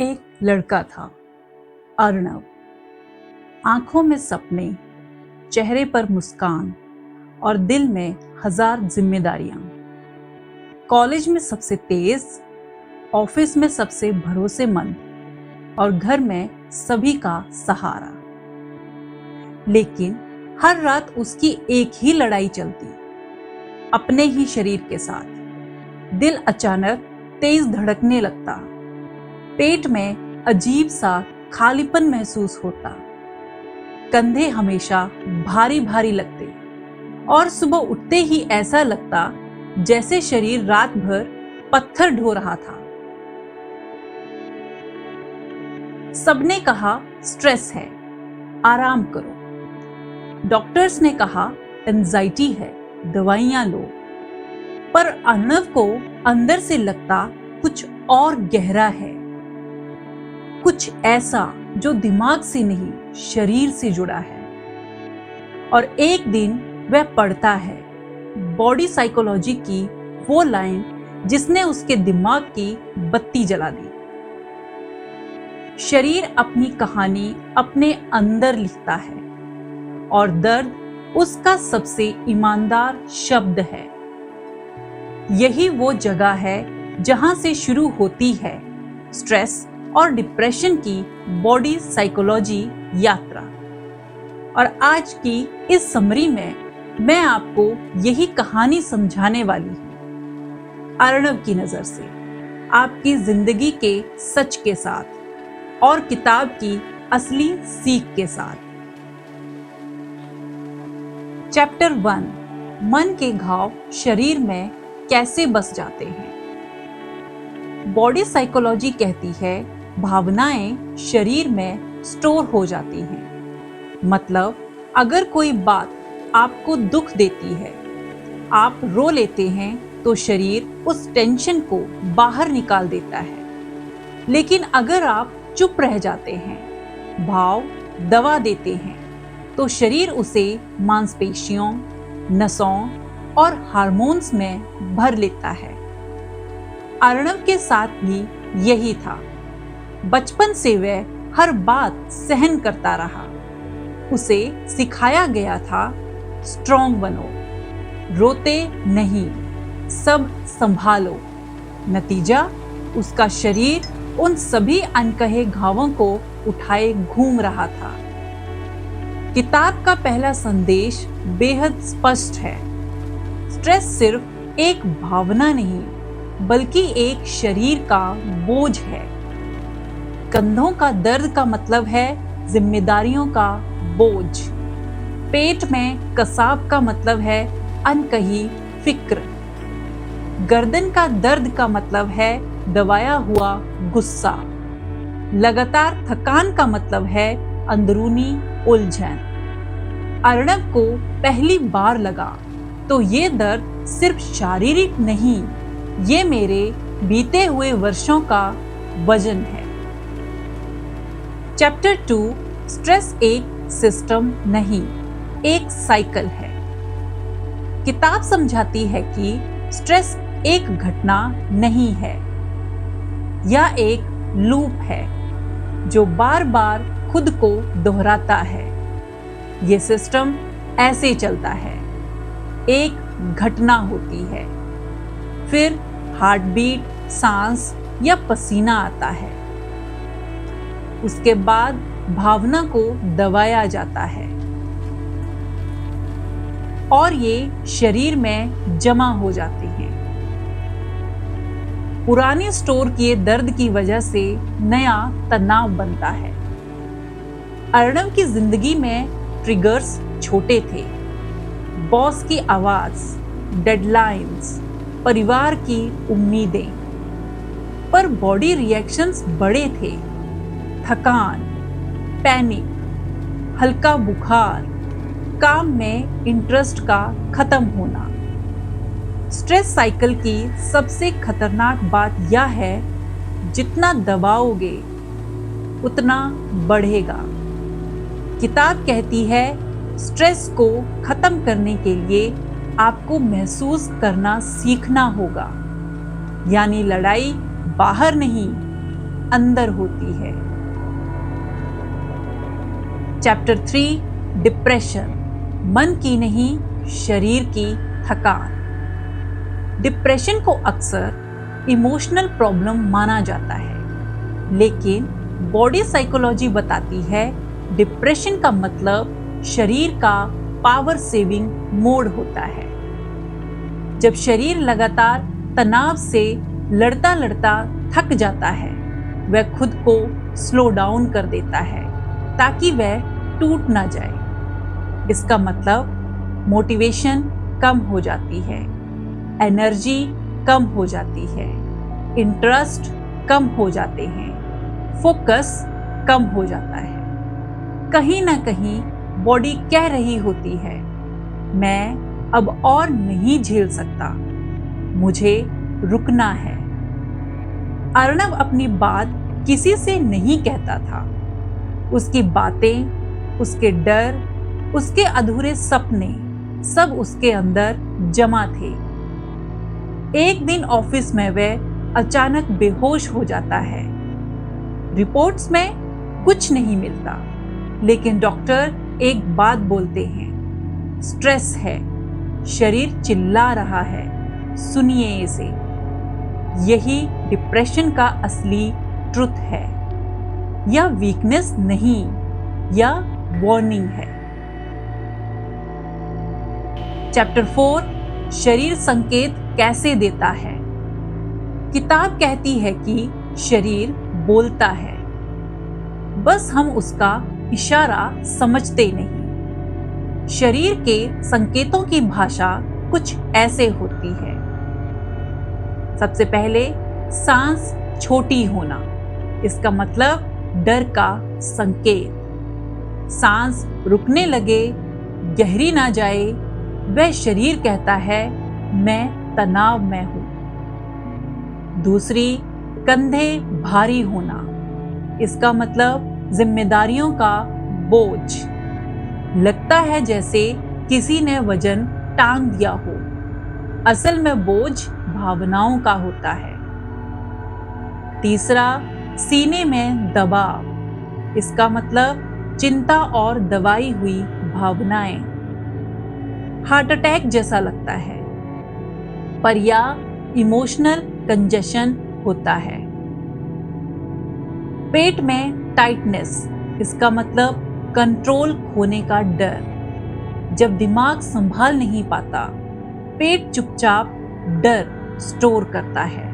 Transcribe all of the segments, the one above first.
एक लड़का था, अर्णव। आंखों में सपने, चेहरे पर मुस्कान और दिल में हजार जिम्मेदारियां। कॉलेज में सबसे तेज, ऑफिस में सबसे भरोसेमंद और घर में सभी का सहारा। लेकिन हर रात उसकी एक ही लड़ाई चलती, अपने ही शरीर के साथ। दिल अचानक तेज धड़कने लगता, पेट में अजीब सा खालीपन महसूस होता, कंधे हमेशा भारी भारी लगते और सुबह उठते ही ऐसा लगता जैसे शरीर रात भर पत्थर ढो रहा था। सबने कहा स्ट्रेस है, आराम करो। डॉक्टर्स ने कहा एंजाइटी है, दवाइयां लो। पर अर्णव को अंदर से लगता कुछ और गहरा है, कुछ ऐसा जो दिमाग से नहीं शरीर से जुड़ा है। और एक दिन वह पढ़ता है बॉडी साइकोलॉजी की वो लाइन जिसने उसके दिमाग की बत्ती जला दी। शरीर अपनी कहानी अपने अंदर लिखता है और दर्द उसका सबसे ईमानदार शब्द है। यही वो जगह है जहां से शुरू होती है स्ट्रेस और डिप्रेशन की बॉडी साइकोलॉजी यात्रा। और आज की इस समरी में मैं आपको यही कहानी समझाने वाली हूं, अर्णव की नजर से, आपकी जिंदगी के सच के साथ और किताब की असली सीख के साथ। चैप्टर 1, मन के घाव शरीर में कैसे बस जाते हैं। बॉडी साइकोलॉजी कहती है भावनाएं शरीर में स्टोर हो जाती हैं। मतलब अगर कोई बात आपको दुख देती है, आप रो लेते हैं तो शरीर उस टेंशन को बाहर निकाल देता है। लेकिन अगर आप चुप रह जाते हैं, भाव दबा देते हैं, तो शरीर उसे मांसपेशियों, नसों और हार्मोन्स में भर लेता है। अर्णव के साथ भी यही था। बचपन से वह हर बात सहन करता रहा। उसे सिखाया गया था स्ट्रॉन्ग बनो, रोते नहीं, सब संभालो। नतीजा, उसका शरीर उन सभी अनकहे घावों को उठाए घूम रहा था। किताब का पहला संदेश बेहद स्पष्ट है। स्ट्रेस सिर्फ एक भावना नहीं, बल्कि एक शरीर का बोझ है। कंधों का दर्द का मतलब है जिम्मेदारियों का बोझ। पेट में कसाव का मतलब है अनकही फिक्र। गर्दन का दर्द का मतलब है दबाया हुआ गुस्सा। लगातार थकान का मतलब है अंदरूनी उलझन। अर्णव को पहली बार लगा तो ये दर्द सिर्फ शारीरिक नहीं, ये मेरे बीते हुए वर्षों का वजन है। चैप्टर 2, स्ट्रेस एक सिस्टम नहीं, एक साइकिल है। किताब समझाती है कि स्ट्रेस एक घटना नहीं है, यह एक लूप है जो बार बार खुद को दोहराता है। यह सिस्टम ऐसे चलता है, एक घटना होती है, फिर हार्ट बीट, सांस या पसीना आता है, उसके बाद भावना को दबाया जाता है और ये शरीर में जमा हो जाती हैं। पुराने स्टोर किए दर्द की वजह से नया तनाव बनता है। अर्णव की जिंदगी में ट्रिगर्स छोटे थे, बॉस की आवाज, डेडलाइंस, परिवार की उम्मीदें। पर बॉडी रिएक्शंस बड़े थे, थकान, पैनिक, हल्का बुखार, काम में इंटरेस्ट का खत्म होना। स्ट्रेस साइकिल की सबसे खतरनाक बात यह है, जितना दबाओगे उतना बढ़ेगा। किताब कहती है स्ट्रेस को खत्म करने के लिए आपको महसूस करना सीखना होगा। यानी लड़ाई बाहर नहीं, अंदर होती है। चैप्टर 3 डिप्रेशन, मन की नहीं शरीर की थकान। डिप्रेशन को अक्सर इमोशनल प्रॉब्लम माना जाता है, लेकिन बॉडी साइकोलॉजी बताती है डिप्रेशन का मतलब शरीर का पावर सेविंग मोड होता है। जब शरीर लगातार तनाव से लड़ता लड़ता थक जाता है, वह खुद को स्लो डाउन कर देता है ताकि वह टूट ना जाए। इसका मतलब मोटिवेशन कम हो जाती है, एनर्जी कम हो जाती है, इंटरेस्ट कम हो जाते हैं, फोकस कम हो जाता है। कहीं ना कहीं बॉडी कह रही होती है, मैं अब और नहीं झेल सकता, मुझे रुकना है। अर्णव अपनी बात किसी से नहीं कहता था। उसकी बातें, उसके डर, उसके अधूरे सपने सब उसके अंदर जमा थे। एक दिन ऑफिस में वह अचानक बेहोश हो जाता है। रिपोर्ट्स में कुछ नहीं मिलता, लेकिन डॉक्टर एक बात बोलते हैं, स्ट्रेस है, शरीर चिल्ला रहा है, सुनिए इसे। यही डिप्रेशन का असली ट्रुथ है। यह वीकनेस नहीं, यह वार्निंग है। चैप्टर 4 शरीर संकेत कैसे देता है। किताब कहती है कि शरीर बोलता है, बस हम उसका इशारा समझते नहीं। शरीर के संकेतों की भाषा कुछ ऐसे होती है। सबसे पहले सांस छोटी होना, इसका मतलब डर का संकेत। सांस रुकने लगे, गहरी ना जाए, वह शरीर कहता है मैं तनाव में हूं। दूसरी, कंधे भारी होना, इसका मतलब जिम्मेदारियों का बोझ। लगता है जैसे किसी ने वजन टांग दिया हो, असल में बोझ भावनाओं का होता है। तीसरा, सीने में दबाव, इसका मतलब चिंता और दबाई हुई भावनाएं। हार्ट अटैक जैसा लगता है, पर यह इमोशनल कंजेशन होता है। पेट में टाइटनेस, इसका मतलब कंट्रोल खोने का डर। जब दिमाग संभाल नहीं पाता, पेट चुपचाप डर स्टोर करता है।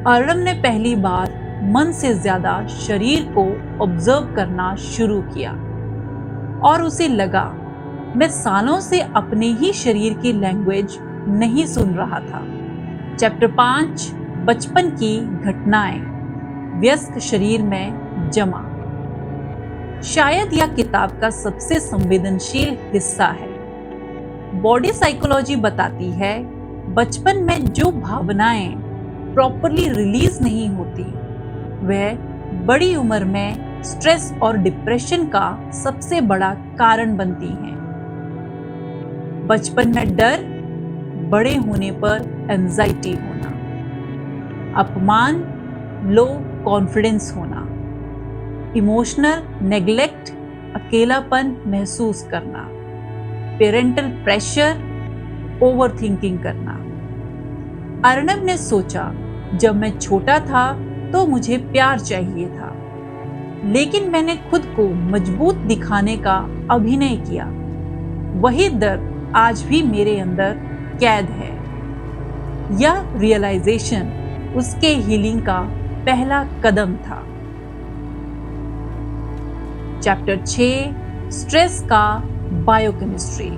अर्णव ने पहली बार मन से ज्यादा शरीर को ऑब्जर्व करना शुरू किया और उसे लगा मैं सालों से अपने ही शरीर की लैंग्वेज नहीं सुन रहा था। चैप्टर 5 बचपन की घटनाएं, व्यस्क शरीर में जमा। शायद यह किताब का सबसे संवेदनशील हिस्सा है। बॉडी साइकोलॉजी बताती है बचपन में जो भावनाएं प्रॉपरली रिलीज नहीं होती, वह बड़ी उम्र में स्ट्रेस और डिप्रेशन का सबसे बड़ा कारण बनती हैं। बचपन में डर, बड़े होने पर एंजाइटी होना, अपमान, लो कॉन्फिडेंस होना, इमोशनल नेग्लेक्ट, अकेलापन महसूस करना, पेरेंटल प्रेशर, ओवरथिंकिंग करना। अर्णव ने सोचा जब मैं छोटा था तो मुझे प्यार चाहिए था, लेकिन मैंने खुद को मजबूत दिखाने का अभिनय किया। वही दर्द आज भी मेरे अंदर कैद है। यह रियलाइजेशन उसके हीलिंग का पहला कदम था। चैप्टर 6 स्ट्रेस का बायोकेमिस्ट्री,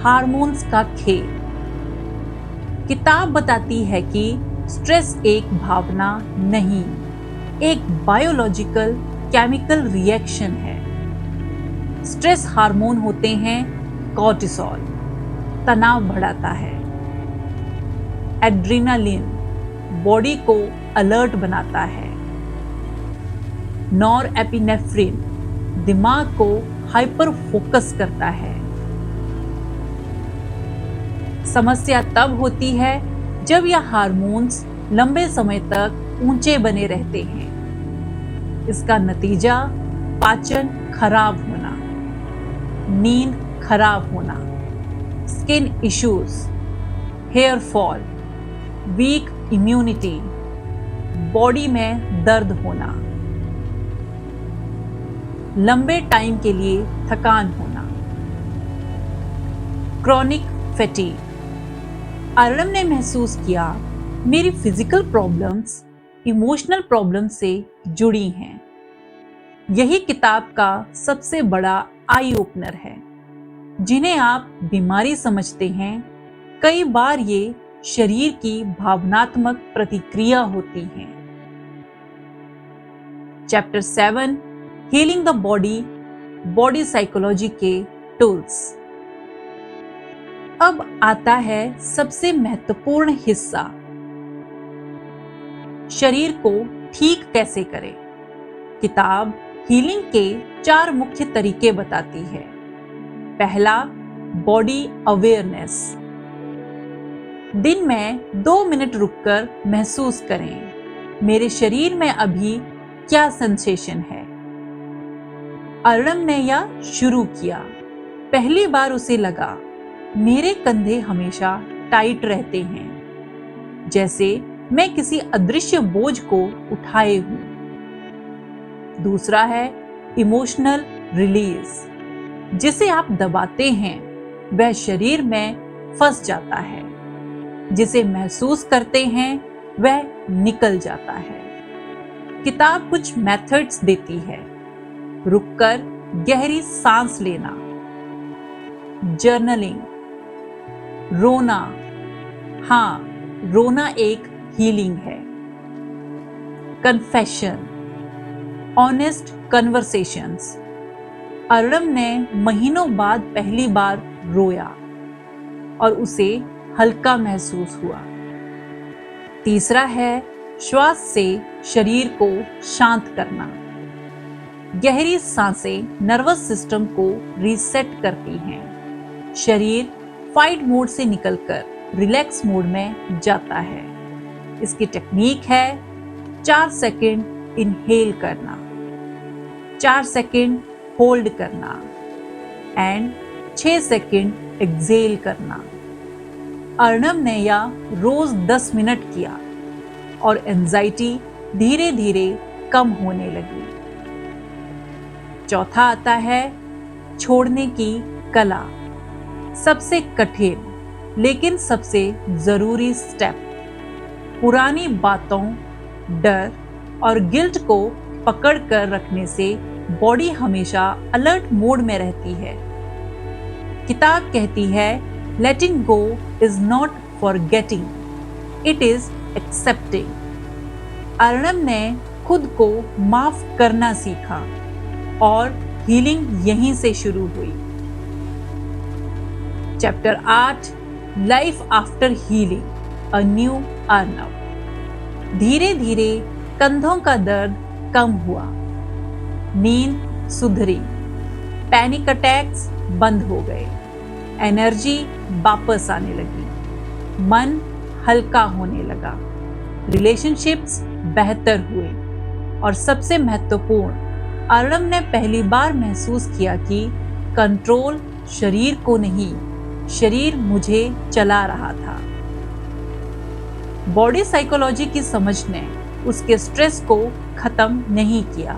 हार्मोन्स का खेल। किताब बताती है कि स्ट्रेस एक भावना नहीं, एक बायोलॉजिकल केमिकल रिएक्शन है। स्ट्रेस हार्मोन होते हैं कॉर्टिसोल, तनाव बढ़ाता है, एड्रेनालिन, बॉडी को अलर्ट बनाता है, नॉरएपिनेफ्रिन, दिमाग को हाइपर फोकस करता है। समस्या तब होती है जब यह हार्मोन्स लंबे समय तक ऊंचे बने रहते हैं। इसका नतीजा पाचन खराब होना, नींद खराब होना, skin issues, hair fall, weak immunity, body में दर्द होना, लंबे टाइम के लिए थकान होना, क्रॉनिक फैटीग। अर्णव ने महसूस किया मेरी फिजिकल प्रॉब्लम्स इमोशनल प्रॉब्लम से जुड़ी हैं। यही किताब का सबसे बड़ा आई ओपनर है। जिन्हें आप बीमारी समझते हैं, कई बार ये शरीर की भावनात्मक प्रतिक्रिया होती हैं। Chapter 7 healing the body, body psychology के टूल्स। अब आता है सबसे महत्वपूर्ण हिस्सा, शरीर को ठीक कैसे करें। किताब हीलिंग के 4 मुख्य तरीके बताती है। पहला, बॉडी अवेयरनेस। दिन में 2 मिनट रुककर महसूस करें, मेरे शरीर में अभी क्या सेंसेशन है। अर्णव ने यह शुरू किया। पहली बार उसे लगा मेरे कंधे हमेशा टाइट रहते हैं, जैसे मैं किसी अदृश्य बोझ को उठाए हूं। दूसरा है इमोशनल रिलीज। जिसे आप दबाते हैं वह शरीर में फंस जाता है, जिसे महसूस करते हैं वह निकल जाता है। किताब कुछ मेथड्स देती है। रुककर गहरी सांस लेना, जर्नलिंग, रोना। हाँ, रोना एक हीलिंग है। Confession, honest conversations. अर्णव ने महीनों बाद पहली बार रोया और उसे हल्का महसूस हुआ। तीसरा है श्वास से शरीर को शांत करना। गहरी सांसें नर्वस सिस्टम को रीसेट करती हैं। शरीर फाइट मोड से निकलकर रिलैक्स मोड में जाता है। इसकी टेक्निक है 4 सेकंड इनहेल करना, 4 सेकंड होल्ड करना एंड 6 सेकंड एक्सेल करना। अर्णव ने यह रोज 10 मिनट किया और एंजाइटी धीरे धीरे कम होने लगी। चौथा आता है छोड़ने की कला। सबसे कठिन लेकिन सबसे जरूरी स्टेप। पुरानी बातों, डर और गिल्ट को पकड़ कर रखने से बॉडी हमेशा अलर्ट मोड में रहती है। किताब कहती है letting go is not forgetting, it is accepting. Arnav ने खुद को माफ करना सीखा और हीलिंग यहीं से शुरू हुई। Chapter 8 life after healing, a new Arnav. धीरे धीरे कंधों का दर्द कम हुआ, नींद सुधरी, पैनिक अटैक्स बंद हो गए, एनर्जी वापस आने लगी, मन हल्का होने लगा, रिलेशनशिप्स बेहतर हुए और सबसे महत्वपूर्ण, अर्णव ने पहली बार महसूस किया कि कंट्रोल शरीर को नहीं, शरीर मुझे चला रहा था। बॉडी साइकोलॉजी की समझ ने उसके स्ट्रेस को खत्म नहीं किया,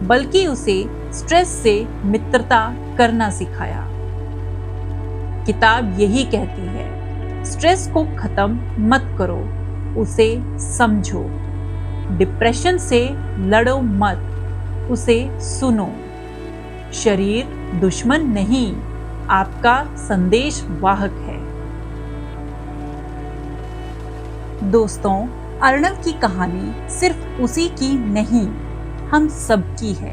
बल्कि उसे स्ट्रेस से मित्रता करना सिखाया। किताब यही कहती है, स्ट्रेस को खत्म मत करो, उसे समझो। डिप्रेशन से लड़ो मत, उसे सुनो। शरीर दुश्मन नहीं, आपका संदेश वाहक है। दोस्तों, अर्णव की कहानी सिर्फ उसी की नहीं, हम सब की है।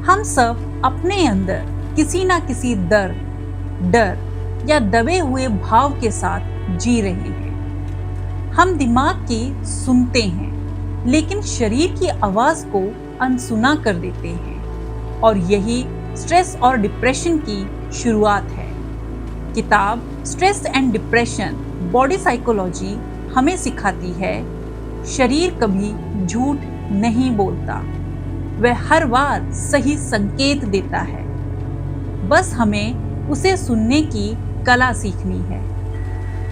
हम सब अपने अंदर किसी ना किसी दर्द, डर या दबे हुए भाव के साथ जी रहे हैं। हम दिमाग की सुनते हैं, लेकिन शरीर की आवाज को अनसुना कर देते हैं और यही स्ट्रेस और डिप्रेशन की शुरुआत है। किताब stress and depression, body psychology हमें सिखाती है शरीर कभी झूठ नहीं बोलता, वह हर बार सही संकेत देता है। बस हमें उसे सुनने की कला सीखनी है।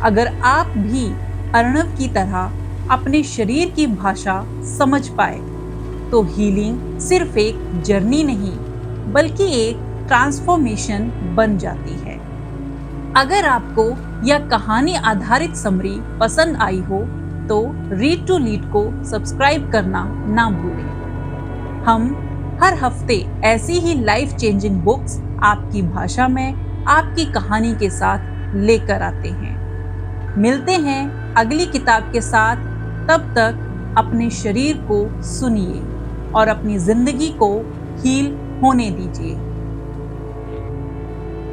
अगर आप भी अर्णव की तरह अपने शरीर की भाषा समझ पाए, तो हीलिंग सिर्फ एक जर्नी नहीं, बल्कि एक ट्रांसफॉर्मेशन बन जाती है। अगर आपको यह कहानी आधारित समरी पसंद आई हो, तो रीड टू लीड को सब्सक्राइब करना ना भूलें। हम हर हफ्ते ऐसी ही लाइफ चेंजिंग बुक्स आपकी भाषा में आपकी कहानी के साथ लेकर आते हैं। मिलते हैं अगली किताब के साथ। तब तक अपने शरीर को सुनिए और अपनी जिंदगी को हील होने दीजिए।